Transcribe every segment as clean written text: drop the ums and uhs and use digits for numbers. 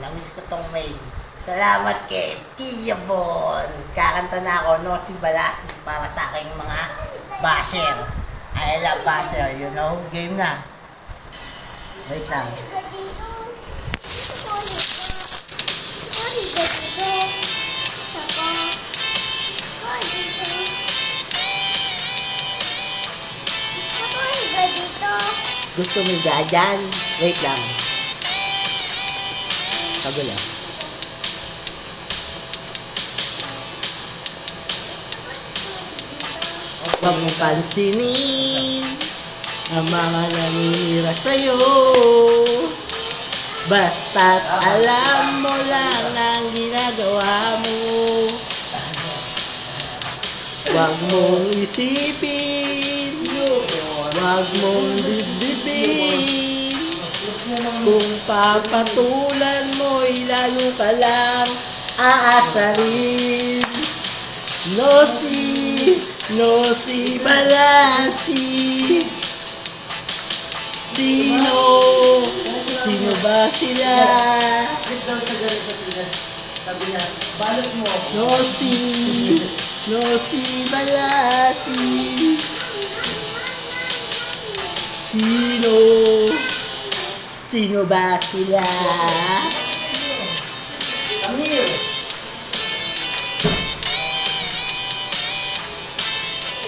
Namiss ko tong mail. Salamat kay Tia Bon. Kakanta na ako, no, si Balas para sa aking mga basher. I love basher, you know? Game na. Wait lang. Gusto mo dyan? Wait lang. Sabi lang. Huwag mong pansinin ang mga naninira sa'yo. Basta't alam mo lang ang ginagawa mo. Huwag mong isipin, huwag mong dibdibin. Kung papatulan mo'y lalo ka lang aasarin. Nosi Balasi. Sino ba sila? Nosi Balasi. Sino ba sila?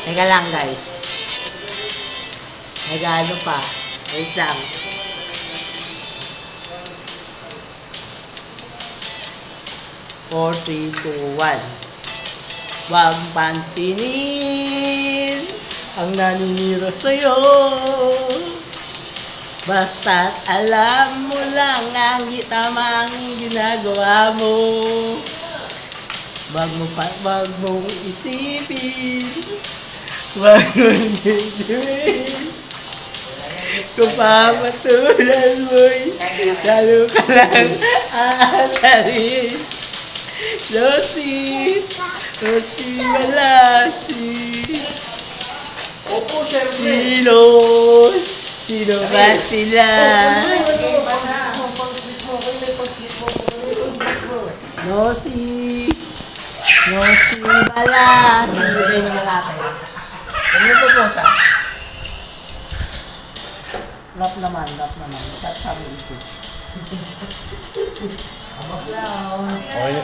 Teka lang guys. Nag-ano pa. Wait lang. Four, three, two, one. Huwag pansinin ang naninira sa'yo. Basta't alam mo lang ang tamang ginagawa mo. Wag mong isipin, wag mong gagawin. Kung papatulan mo'y lalo ka lang aasarin. Nosi Balasi. Opo, syempre. Sino ba sila? Nosi Balasi. Bigay naman natin. Ano yung pupusa? Rap naman. Rap sa music. Okay.